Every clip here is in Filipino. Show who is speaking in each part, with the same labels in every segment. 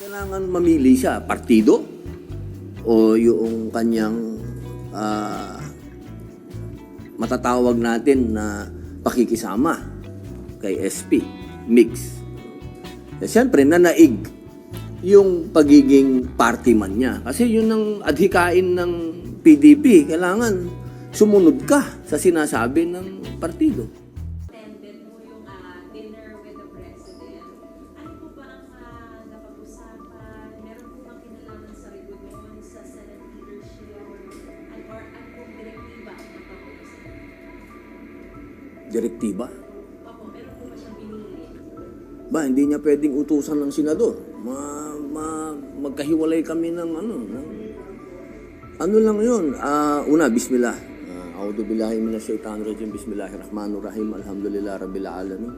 Speaker 1: Kailangan mamili siya, partido o yung kanyang matatawag natin na pakikisama kay SP, mix. Siyempre, nanaig yung pagiging party man niya. Kasi yun ang adhikain ng PDP. Kailangan sumunod ka sa sinasabi ng partido.
Speaker 2: Attended mo yung dinner with the President. Ano po ba ang napag-usapan? Meron po bang kinalaman sa Rigodon, sa Senate leadership, or ano pong direktiba ang napag-usapan?
Speaker 1: Direktiba?
Speaker 2: Opo, meron po ba siyang binili?
Speaker 1: Ba, hindi niya pwedeng utusan ng senador. Magkahiwalay kami ng ano lang yun. Una, bismillah. A'udhu billahi minasyaitanir rajim. Bismillahirrahmanirrahim. Alhamdulillah rabbil alamin.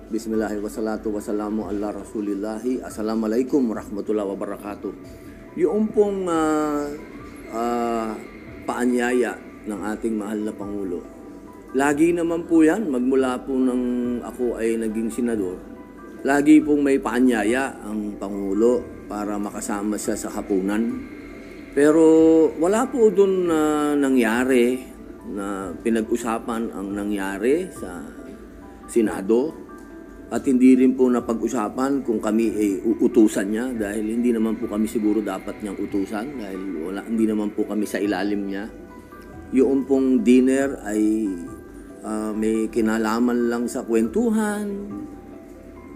Speaker 1: Bismillahi wassalatu wassalamu ala rasulillahi. Assalamualaikum warahmatullahi wabarakatuh. Yung pong paanyaya ng ating mahal na Pangulo. Lagi naman po yan, magmula po nang ako ay naging senador, lagi pong may paanyaya ang Pangulo para makasama siya sa hapunan. Pero wala po doon na nangyari na pinag-usapan ang nangyari sa Senado at hindi rin po napag-usapan kung kami ay uutusan niya dahil hindi naman po kami siguro dapat niyang utusan dahil hindi naman po kami sa ilalim niya. Yung pong dinner ay may kinalaman lang sa kwentuhan.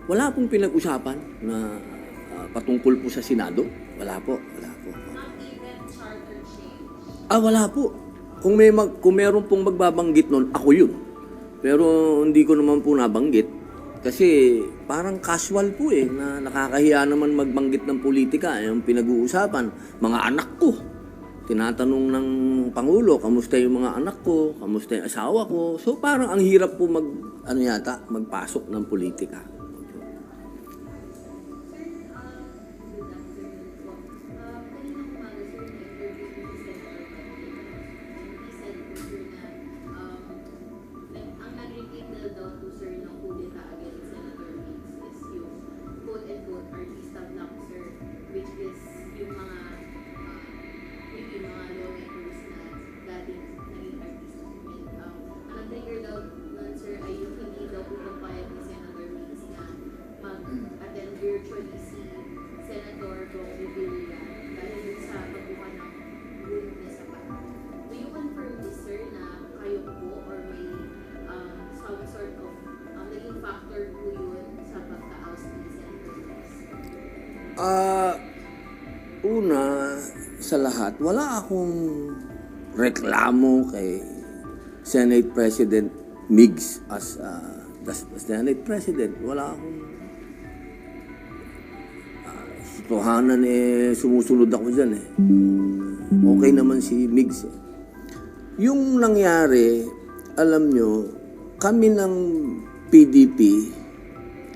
Speaker 1: Wala pong pinag-usapan na patungkol po sa Senado. Wala po.
Speaker 2: Not even charter change.
Speaker 1: Wala po. Kung meron pong magbabanggit nun, ako yun. Pero hindi ko naman po nabanggit. Kasi parang casual po na nakakahiya naman magbanggit ng politika. Yung pinag-uusapan, mga anak ko. Tinatanong ng Pangulo, kamusta yung mga anak ko, kamusta yung asawa ko. So parang ang hirap po magpasok ng politika.
Speaker 2: Virtually si Senator Bong Revilla dahil sa pagbuka ng room niya sa bahay. Do you confirm this, sir, na kayo po or may some sort of naging factor po yun sa pagka-oust ni Senator Reyes?
Speaker 1: Una sa lahat, wala akong reklamo kay Senate President Migs as the Senate President. Wala akong tohanan sumusunod ako dyan Okay naman si Migs Yung nangyari, alam nyo, kami ng PDP,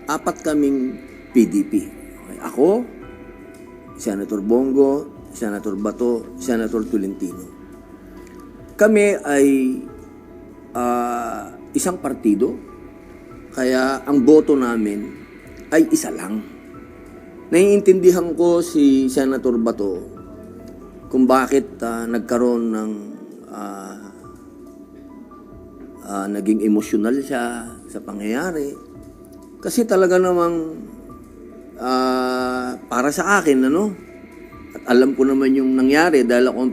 Speaker 1: 4 kaming PDP. Okay, ako, Senator Bongo, Senator Bato, Senator Tolentino. Kami ay isang partido, kaya ang boto namin ay isa lang. Naiintindihan ko si Senator Bato kung bakit nagkaroon ng naging emosyonal siya sa pangyayari. Kasi talaga namang para sa akin, at alam ko naman yung nangyari dahil ako ang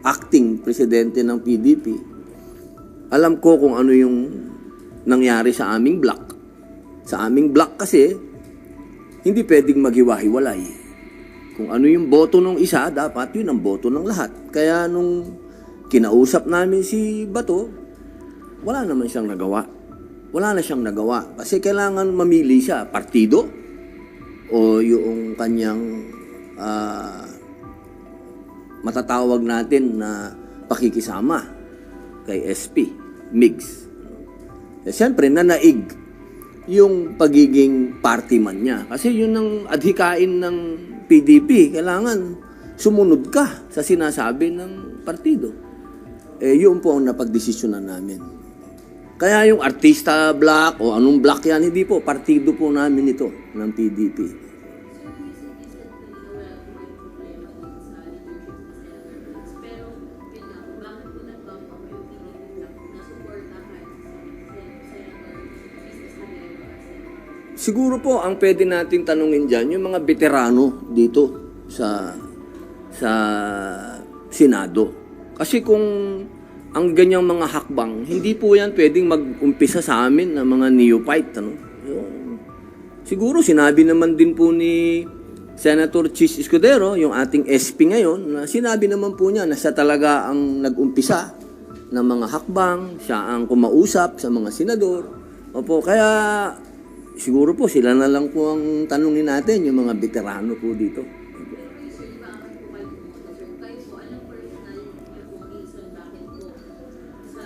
Speaker 1: acting presidente ng PDP. Alam ko kung ano yung nangyari sa aming block. Sa aming block kasi, hindi pwedeng maghiwa-hiwalay. Kung ano yung boto ng isa, dapat yun ang boto ng lahat. Kaya nung kinausap namin si Bato, wala naman siyang nagawa. Wala na siyang nagawa. Kasi kailangan mamili siya, partido o yung kanyang matatawag natin na pakikisama kay SP, mix. Siyempre, nanaig yung pagiging party man niya. Kasi yun ang adhikain ng PDP. Kailangan sumunod ka sa sinasabi ng partido. Yun po ang napagdesisyonan namin. Kaya yung artista block o anong block yan, hindi po. Partido po namin ito ng PDP. siguro po ang pwede nating tanungin dyan, yung mga veterano dito sa Senado. Kasi kung ang ganyang mga hakbang, hindi po yan pwedeng mag-umpisa sa amin ng mga neophyte. Ano? Siguro sinabi naman din po ni Senator Chis Escudero, yung ating SP ngayon, na sinabi naman po niya na siya talaga ang nag-umpisa ng mga hakbang, siya ang kumausap sa mga senador. Opo, kaya siguro po sila na lang po ang tanungin natin, yung mga veterano po dito.
Speaker 2: Sir, di ba akan po kayo pumunta, sir? Kayo po, anong personal niyo po reason bakit po sa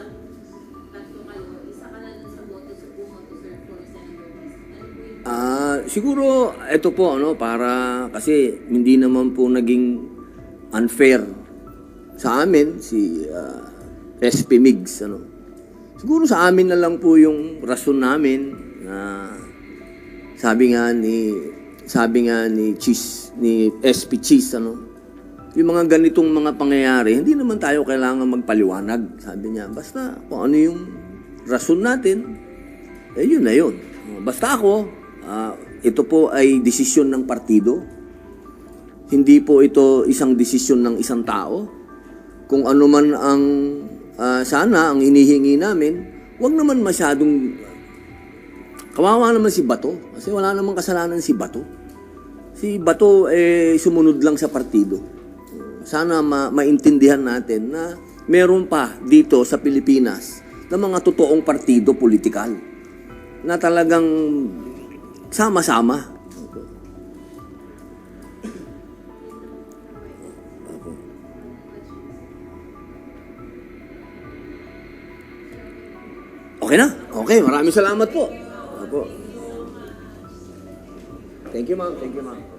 Speaker 2: tatlo kayo, isa ka na dun sa boto sa bumoto, sir, for Senator Chis? Ano po yung
Speaker 1: Siguro ito po para kasi hindi naman po naging unfair sa amin si SP Migs Siguro sa amin na lang po yung rason namin na sabi nga ni SP Cheese yung mga ganitong mga pangyayari, hindi naman tayo kailangan magpaliwanag. Sabi niya, basta kung ano yung rason natin, yun na yun. Basta ako, ito po ay desisyon ng partido. Hindi po ito isang desisyon ng isang tao. Kung ano man ang sana ang hinihingi namin, wag naman masyadong kawawa naman si Bato. Kasi wala namang kasalanan si Bato. Si Bato sumunod lang sa partido. Sana maintindihan natin na meron pa dito sa Pilipinas na mga totoong partido politikal na talagang sama-sama. Okay na? Okay, maraming salamat po. Opo. Thank you, ma'am. Thank you, ma'am.